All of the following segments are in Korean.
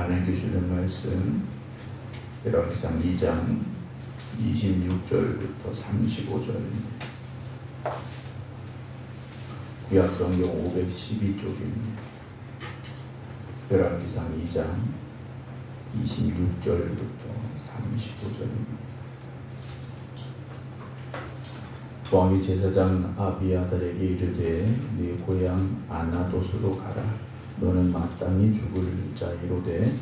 하나님께 주는 말씀 열왕기상 2장 26절부터 35절입니다. 구약성경 512쪽입니다. 열왕기상 2장 26절부터 35절입니다. 왕이 제사장 아비아달에게 이르되 네 고향 아나도스로 가라. 너는 마땅히 죽을 자이로되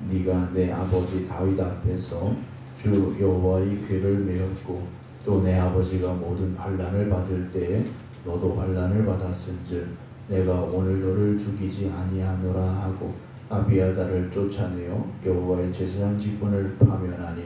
네가 내 아버지 다윗 앞에서 주 여호와의 궤를 메었고 또 내 아버지가 모든 환난을 받을 때에 너도 환난을 받았은즉 내가 오늘 너를 죽이지 아니하노라 하고 아비아달을 쫓아내어 여호와의 제사장 직분을 파면하니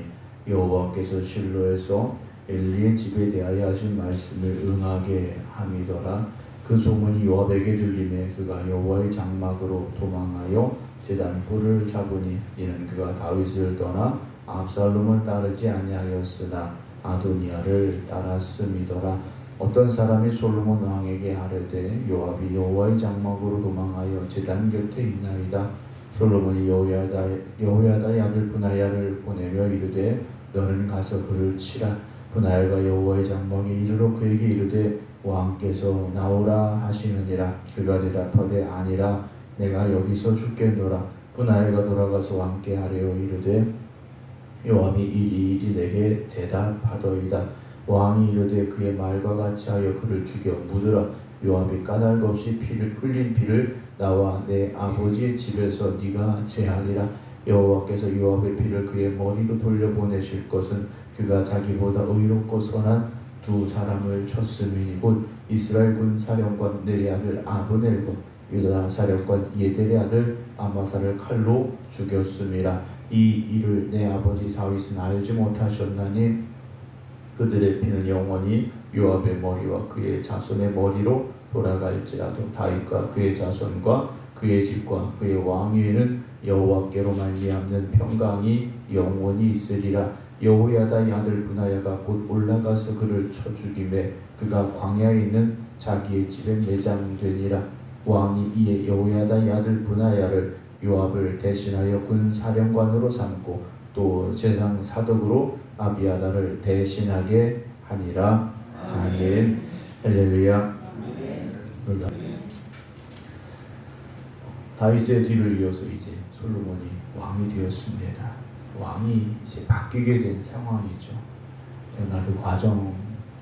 여호와께서 실로에서 엘리의 집에 대하여 하신 말씀을 응하게 함이더라. 그 소문이 요압에게 들리매 그가 여호와의 장막으로 도망하여 제단 뿔을 잡으니 이는 그가 다윗을 떠나 압살롬을 따르지 아니하였으나 아도니아를 따랐음이더라. 어떤 사람이 솔로몬 왕에게 하려되 요압이 여호와의 장막으로 도망하여 제단 곁에 있나이다. 솔로몬이 여호야다의 아들 브나야를 보내며 이르되 너는 가서 그를 치라. 브나야가 여호와의 장막에 이르러 그에게 이르되 왕께서 나오라 하시느니라. 그가 대답하되 아니라 내가 여기서 죽겠노라. 브나야가 돌아가서 왕께 하래요 이르되 요압이 이리 내게 대답하더이다. 왕이 이르되 그의 말과 같이 하여 그를 죽여 묻으라. 요압이 까닭 없이 흘린 피를 나와 내 아버지의 집에서 네가 제하리라. 여호와께서 요압의 피를 그의 머리로 돌려보내실 것은 그가 자기보다 의롭고 선한 두 사람을 쳤음이니 곧 이스라엘 군 사령관 넬의 아들 아브넬과 유다 사령관 예델의 아들 아마사를 칼로 죽였음이라. 이 일을 내 아버지 다윗은 알지 못하셨나니 그들의 피는 영원히 요압의 머리와 그의 자손의 머리로 돌아갈지라도 다윗과 그의 자손과 그의 집과 그의 왕위에는 여호와께로 말미암는 평강이 영원히 있으리라. 여호야다의 아들 브나야가 곧 올라가서 그를 쳐 죽이매 그가 광야에 있는 자기의 집에 매장되니라. 왕이 이에 여호야다의 아들 브나야를 요압을 대신하여 군 사령관으로 삼고 또 제상 사덕으로 아비아달을 대신하게 하니라. 아멘. 할렐루야. 다윗의 뒤를 이어서 이제 솔로몬이 왕이 되었습니다. 왕이 이제 바뀌게 된 상황이죠. 그러나 그 과정을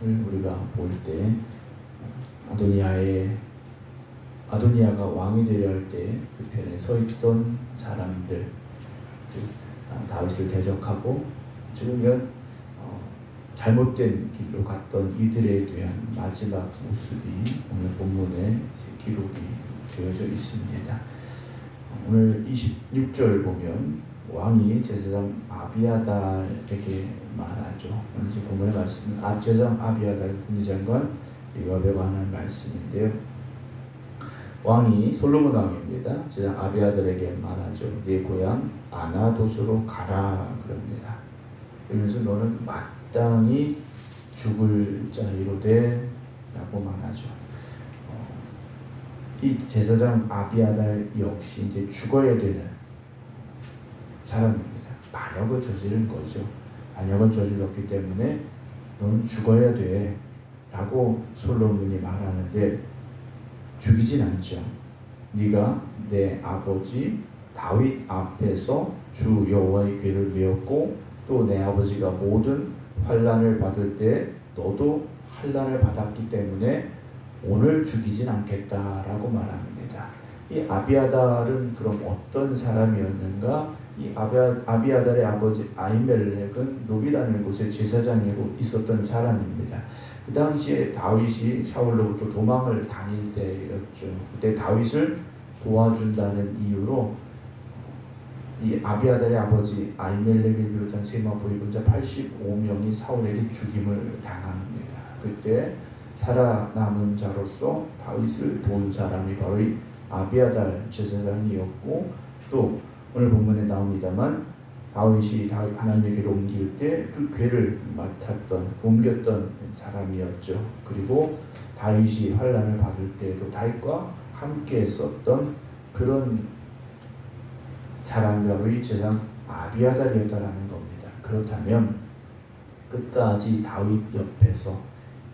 우리가 볼 때 아도니아가 왕이 되려 할 때 그 편에 서 있던 사람들, 즉 다윗을 대적하고 죽으면 잘못된 길로 갔던 이들에 대한 마지막 모습이 오늘 본문에 기록이 되어져 있습니다. 오늘 26절 보면 왕이 제사장 아비아달에게 말하죠. 오늘 본문의 말씀은 제사장 아비아달 군대장관 요압에 관한 말씀인데요. 왕이 솔로몬 왕입니다. 제사장 아비아달에게 말하죠. 네 고향 아나도스로 가라 그럽니다. 그러면서 너는 마땅히 죽을 자이로되 라고 말하죠. 이 제사장 아비아달 역시 이제 죽어야 되는 사람입니다. 반역을 저지른 거죠. 반역을 저질렀기 때문에 너는 죽어야 돼 라고 솔로몬이 말하는데 죽이진 않죠. 네가 내 아버지 다윗 앞에서 주 여호와의 궤를 메었고 또 내 아버지가 모든 환난을 받을 때 너도 환난을 받았기 때문에 오늘 죽이진 않겠다라고 말합니다. 이 아비아달은 그럼 어떤 사람이었는가? 이 아비아달의 아버지 아히멜렉은 노비라는 곳에 제사장으로 있었던 사람입니다. 그 당시에 다윗이 사울로부터 도망을 다닐 때였죠. 그때 다윗을 도와준다는 이유로 이 아비아달의 아버지 아히멜렉을 비롯한 세마포의 군자 85명이 사울에게 죽임을 당합니다. 그때 살아남은 자로서 다윗을 도운 사람이 바로 이 아비아달 제사장이었고 또 오늘 본문에 나옵니다만 다윗이 하나님의 궤를 옮길 때 그 궤를 옮겼던 사람이었죠. 그리고 다윗이 환난을 받을 때도 다윗과 함께 했었던 그런 사람과의 제사장 아비아달이었다라는 겁니다. 그렇다면 끝까지 다윗 옆에서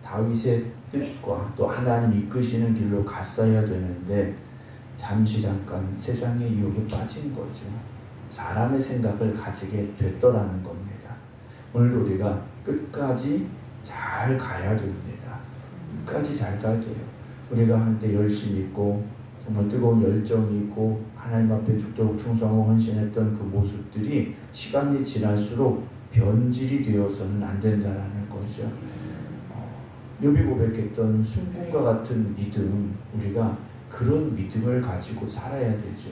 다윗의 뜻과 또 하나님 이끄시는 길로 갔어야 되는데 잠시 잠깐 세상의 유혹에 빠진 거죠. 사람의 생각을 가지게 됐더라는 겁니다. 오늘도 우리가 끝까지 잘 가야 됩니다. 끝까지 잘 가야 돼요. 우리가 한때 열심히 있고 정말 뜨거운 열정이 있고 하나님 앞에 죽도록 충성하고 헌신했던 그 모습들이 시간이 지날수록 변질이 되어서는 안 된다는 거죠. 욥이 고백했던 순금과 같은 믿음, 우리가 그런 믿음을 가지고 살아야 되죠.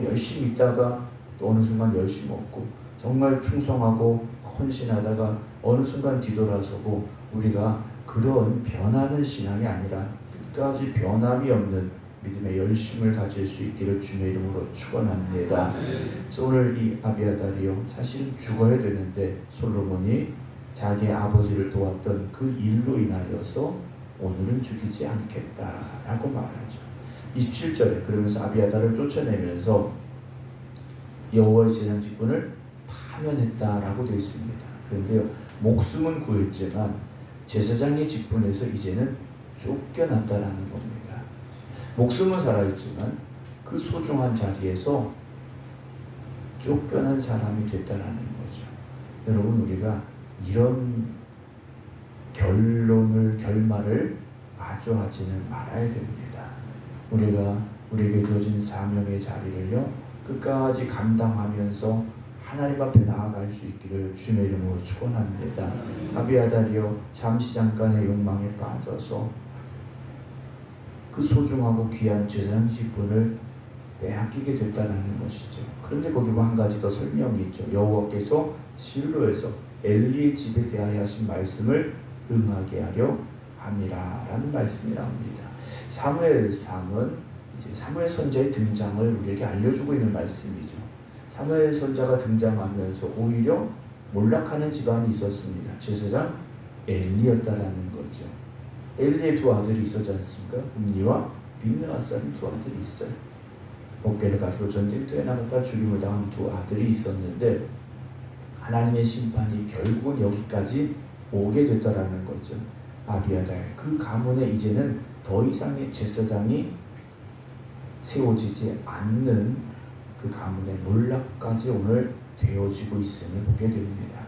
열심히 있다가 또 어느 순간 열심 없고 정말 충성하고 헌신하다가 어느 순간 뒤돌아서고 우리가 그런 변하는 신앙이 아니라 끝까지 변함이 없는 믿음의 열심을 가질 수 있기를 주님의 이름으로 축원합니다. 그래서 오늘 이 아비아달이요 사실 죽어야 되는데 솔로몬이 자기 아버지를 도왔던 그 일로 인하여서 오늘은 죽이지 않겠다라고 말하죠. 27절에 그러면서 아비아달을 쫓아내면서 여호와의 제사장 직분을 파면했다라고 되어 있습니다. 그런데요 목숨은 구했지만 제사장의 직분에서 이제는 쫓겨났다라는 겁니다. 목숨은 살아있지만 그 소중한 자리에서 쫓겨난 사람이 됐다라는 거죠. 여러분 우리가 이런 결말을 마주하지는 말아야 됩니다. 우리가 우리에게 주어진 사명의 자리를요 끝까지 감당하면서 하나님 앞에 나아갈 수 있기를 주님의 이름으로 축원합니다. 아비아달이요 잠시 잠깐의 욕망에 빠져서 그 소중하고 귀한 제사장 직분을 빼앗기게 됐다는 것이죠. 그런데 거기 한 가지 더 설명이 있죠. 여호와께서 실로에서 엘리의 집에 대하여 하신 말씀을 응하게 하려 함이라라는 말씀이 나옵니다. 사무엘상은 이제 사무엘 선자의 등장을 우리에게 알려주고 있는 말씀이죠. 사무엘 선자가 등장하면서 오히려 몰락하는 집안이 있었습니다. 제사장 엘리였다라는 거죠. 엘리의 두 아들이 있었지 않습니까? 홈니와 빈느하스라는 두 아들이 있어요. 법궤를 가지고 전쟁터에 나갔다 죽임을 당한 두 아들이 있었는데 하나님의 심판이 결국은 여기까지 오게 됐다라는 거죠. 아비아달 그 가문에 이제는 더 이상의 제사장이 세워지지 않는 그 가문의 몰락까지 오늘 되어지고 있음을 보게 됩니다.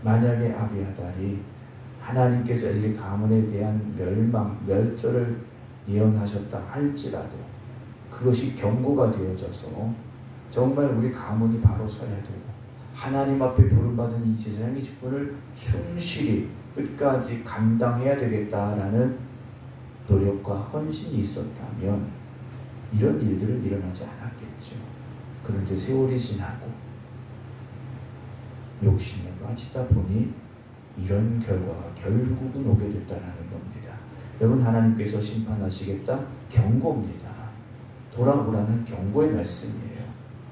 만약에 아비아달이 하나님께서 엘리 가문에 대한 멸절을 예언하셨다 할지라도 그것이 경고가 되어져서 정말 우리 가문이 바로 서야 되고 하나님 앞에 부름받은 이 제사장의 직분을 충실히 끝까지 감당해야 되겠다라는 노력과 헌신이 있었다면 이런 일들은 일어나지 않았겠죠. 그런데 세월이 지나고 욕심에 빠지다 보니 이런 결과가 결국은 오게 됐다는 겁니다. 여러분 하나님께서 심판하시겠다? 경고입니다. 돌아보라는 경고의 말씀이에요.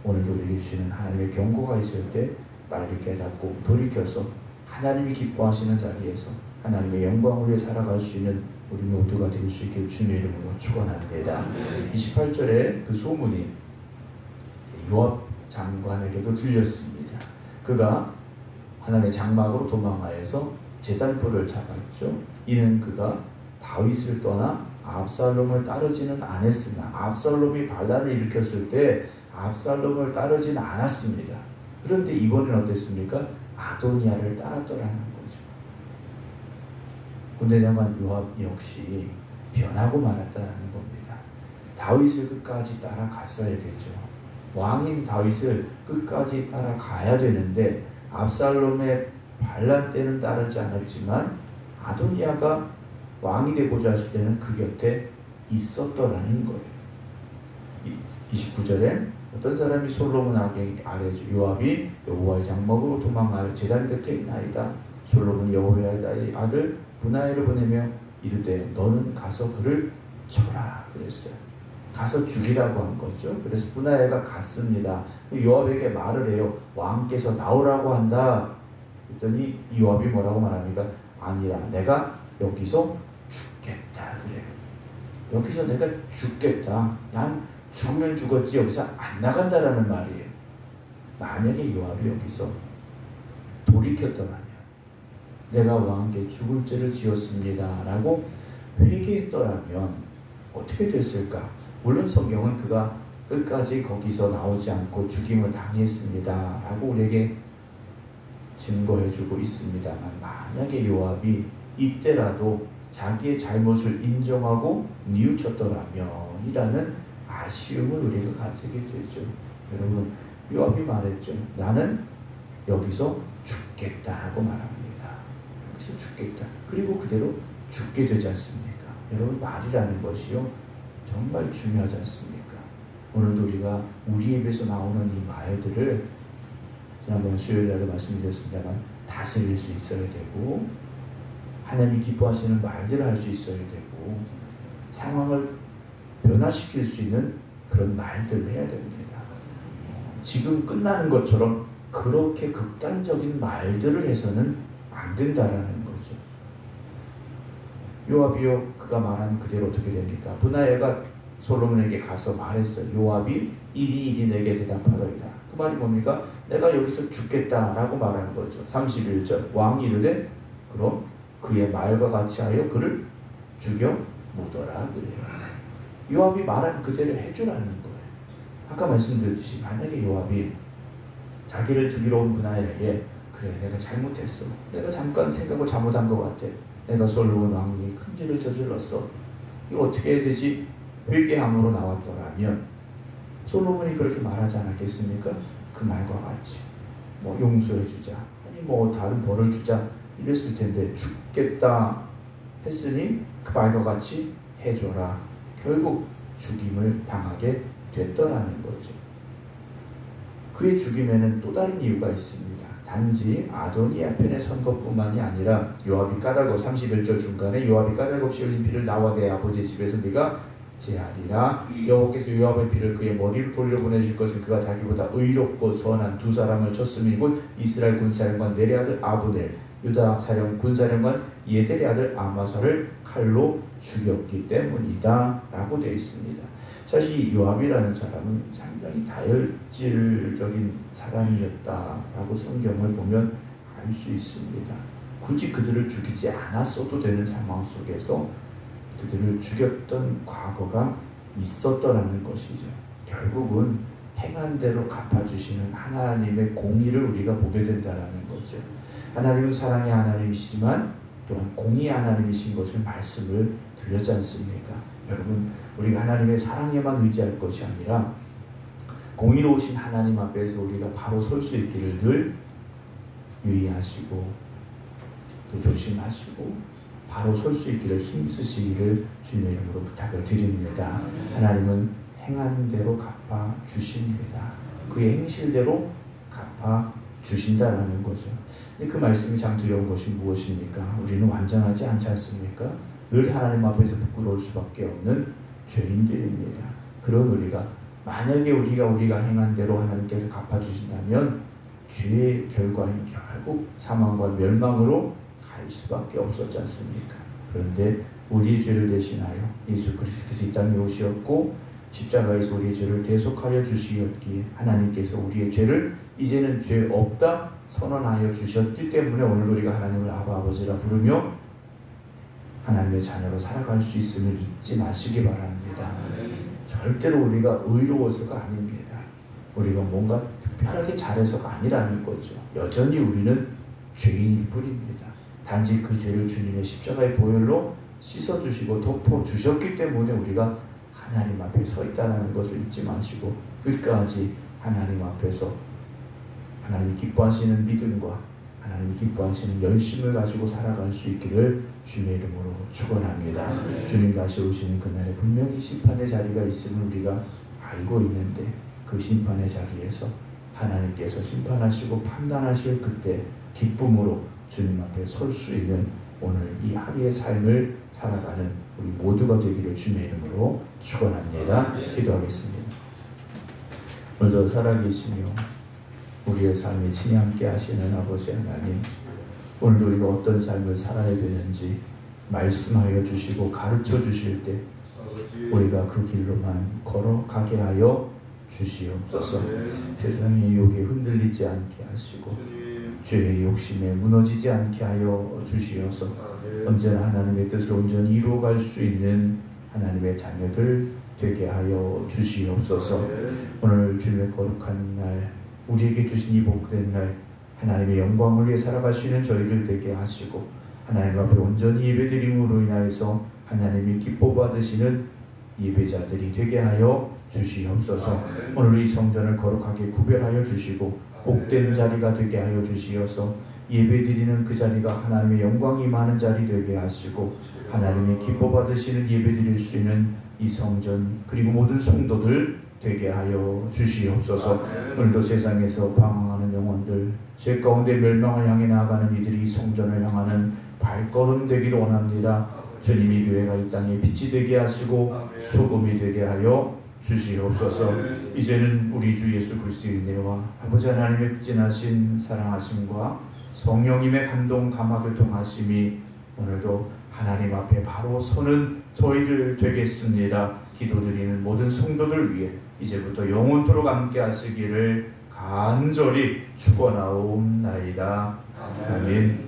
오늘도 우리에게 주시는 하나님의 경고가 있을 때 빨리 깨닫고 돌이켜서 하나님이 기뻐하시는 자리에서 하나님의 영광을 위해 살아갈 수 있는 우리 모두가 될 수 있게 주님의 이름으로 축원합니다. 28절에 그 소문이 요압 장관에게도 들렸습니다. 그가 하나님의 장막으로 도망하여서 제단불을 잡았죠. 이는 그가 다윗을 떠나 압살롬을 따르지는 않았으나 압살롬이 반란을 일으켰을 때 압살롬을 따르지는 않았습니다. 그런데 이번엔 어땠습니까? 아도니아를 따랐더라는 거죠. 군대장관 요압 역시 변하고 말았다는 겁니다. 다윗을 끝까지 따라갔어야 되죠. 왕인 다윗을 끝까지 따라가야 되는데 압살롬의 반란 때는 따르지 않았지만 아도니아가 왕이 되고자 했을 때는 그 곁에 있었더라는 거예요. 29절에 어떤 사람이 솔로몬에게 아뢰죠. 요압이 여호와의 장막으로 도망하여 제단 곁에 있나이다. 솔로몬이 여호와의 아들 브나야를 보내며 이르되 너는 가서 그를 쳐라 그랬어요. 가서 죽이라고 한 거죠. 그래서 브나야가 갔습니다. 요압에게 말을 해요. 왕께서 나오라고 한다. 그랬더니 요압이 뭐라고 말합니까? 아니라 내가 여기서 죽겠다 그래요. 여기서 내가 죽겠다. 난 죽으면 죽었지 여기서 안 나간다라는 말이에요. 만약에 요압이 여기서 돌이켰더라면, 내가 왕께 죽을 죄를 지었습니다 라고 회개했더라면 어떻게 됐을까? 물론 성경은 그가 끝까지 거기서 나오지 않고 죽임을 당했습니다 라고 우리에게 증거해주고 있습니다만, 만약에 요압이 이때라도 자기의 잘못을 인정하고 뉘우쳤더라면 이라는 아쉬움을 우리가 가지게 되죠. 여러분, 요압이 말했죠. 나는 여기서 죽겠다라고 말합니다. 여기서 죽겠다. 그리고 그대로 죽게 되지 않습니까? 여러분, 말이라는 것이요 정말 중요하지 않습니까? 오늘도 우리가 우리 입에서 나오는 이 말들을, 지난번 수요일날도 말씀드렸습니다만, 다스릴 수 있어야 되고, 하나님이 기뻐하시는 말들을 할 수 있어야 되고, 상황을 변화시킬 수 있는 그런 말들을 해야 됩니다. 지금 끝나는 것처럼 그렇게 극단적인 말들을 해서는 안 된다라는 거죠. 요압이요, 그가 말한 그대로 어떻게 됩니까? 브나야가 솔로몬에게 가서 말했어요. 요압이 이리 내게 대답하더이다. 그 말이 뭡니까? 내가 여기서 죽겠다라고 말하는 거죠. 31절, 왕이 이르되 그럼 그의 말과 같이 하여 그를 죽여 묻어라 그래요. 요압이 말한 그대로 해주라는 거예요. 아까 말씀드렸듯이 만약에 요압이 자기를 죽이러 온 브나야에게, 그래 내가 잘못했어, 내가 잠깐 생각을 잘못한 것 같아, 내가 솔로몬 왕이 큰 죄를 저질렀어, 이거 어떻게 해야 되지? 회개함으로 나왔더라면 솔로몬이 그렇게 말하지 않았겠습니까? 그 말과 같이 뭐 용서해 주자, 아니 뭐 다른 벌을 주자 이랬을 텐데, 죽겠다 했으니 그 말과 같이 해줘라. 결국 죽임을 당하게 됐더라는 거죠. 그의 죽임에는 또 다른 이유가 있습니다. 단지 아도니아 편의 선거뿐만이 아니라 요압이 까닭 31절 중간에 요압이 까닭 없이 흘린 피를 나와 내 아버지의 집에서 네가 제하리라. 여호와께서 요압의 피를 그의 머리를 돌려보내실 것을 그가 자기보다 의롭고 선한 두 사람을 쳤음이 곧 이스라엘 군사령관 넬의 아들 아브넬, 유다 군사령관 예델의 아들 아마사를 칼로 죽였기 때문이다 라고 되어 있습니다. 사실 요압이라는 사람은 상당히 다혈질적인 사람이었다라고 성경을 보면 알 수 있습니다. 굳이 그들을 죽이지 않았어도 되는 상황 속에서 그들을 죽였던 과거가 있었더라는 것이죠. 결국은 행한 대로 갚아주시는 하나님의 공의를 우리가 보게 된다는 거죠. 하나님은 사랑의 하나님이시지만 또한 공의의 하나님이신 것을 말씀을 드렸지 않습니까? 여러분, 우리가 하나님의 사랑에만 의지할 것이 아니라 공의로우신 하나님 앞에서 우리가 바로 설 수 있기를 늘 유의하시고 또 조심하시고 바로 설 수 있기를 힘쓰시기를 주님의 이름으로 부탁을 드립니다. 하나님은 행한 대로 갚아주십니다. 그의 행실대로 갚아주신다라는 거죠. 근데 그 말씀이 참 두려운 것이 무엇입니까? 우리는 완전하지 않지 않습니까? 늘 하나님 앞에서 부끄러울 수밖에 없는 죄인들입니다. 그런 우리가 만약에 우리가 행한 대로 하나님께서 갚아주신다면 죄의 결과인 결국 사망과 멸망으로 갈 수밖에 없었지 않습니까? 그런데 우리의 죄를 대신하여 예수 그리스도께서 이 땅에 오셨고 십자가에서 우리의 죄를 대속하여 주시었기에 하나님께서 우리의 죄를 이제는 죄 없다 선언하여 주셨기 때문에 오늘 우리가 하나님을 아버지라 부르며 하나님의 자녀로 살아갈 수 있음을 잊지 마시기 바랍니다. 절대로 우리가 의로워서가 아닙니다. 우리가 뭔가 특별하게 잘해서가 아니라는 거죠. 여전히 우리는 죄인일 뿐입니다. 단지 그 죄를 주님의 십자가의 보혈로 씻어주시고 덮어주셨기 때문에 우리가 하나님 앞에 서 있다는 것을 잊지 마시고 끝까지 하나님 앞에서 하나님이 기뻐하시는 믿음과 하나님이 기뻐하시는 열심을 가지고 살아갈 수 있기를 주님의 이름으로 축원합니다. 주님 다시 오시는 그날에 분명히 심판의 자리가 있음을 우리가 알고 있는데 그 심판의 자리에서 하나님께서 심판하시고 판단하실 그때 기쁨으로 주님 앞에 설 수 있는 오늘 이 하루의 삶을 살아가는 우리 모두가 되기를 주님의 이름으로 축원합니다. 기도하겠습니다. 오늘도 살아계시며 우리의 삶에 친히 함께 하시는 아버지 하나님, 오늘도 우리가 어떤 삶을 살아야 되는지 말씀하여 주시고 가르쳐 주실 때 우리가 그 길로만 걸어가게 하여 주시옵소서. 세상의 유혹에 흔들리지 않게 하시고 죄의 욕심에 무너지지 않게 하여 주시옵소서. 언제나 하나님의 뜻을 온전히 이루어갈 수 있는 하나님의 자녀들 되게 하여 주시옵소서. 오늘 주님의 거룩한 날, 우리에게 주신 이 복된 날, 하나님의 영광을 위해 살아갈 수 있는 저희들 되게 하시고 하나님 앞에 온전히 예배드림으로 인하여서 하나님이 기뻐 받으시는 예배자들이 되게 하여 주시옵소서. 오늘 이 성전을 거룩하게 구별하여 주시고 복된 자리가 되게 하여 주시어서 예배드리는 그 자리가 하나님의 영광이 임하는 자리 되게 하시고 하나님이 기뻐 받으시는 예배드릴 수 있는 이 성전 그리고 모든 성도들 되게 하여 주시옵소서. 오늘도 세상에서 방황하는 영혼들, 죄 가운데 멸망을 향해 나아가는 이들이 이 성전을 향하는 발걸음 되기를 원합니다. 주님이 교회가 이 땅에 빛이 되게 하시고 소금이 되게 하여 주시옵소서. 이제는 우리 주 예수 그리스도의 은혜와 아버지 하나님의 극진하신 사랑하심과 성령님의 감동 감화교통하심이 오늘도 하나님 앞에 바로 서는 저희들 되겠습니다. 기도드리는 모든 성도들 위해 이제부터 영원토록 함께 하시기를 간절히 축원하옵나이다. 아멘.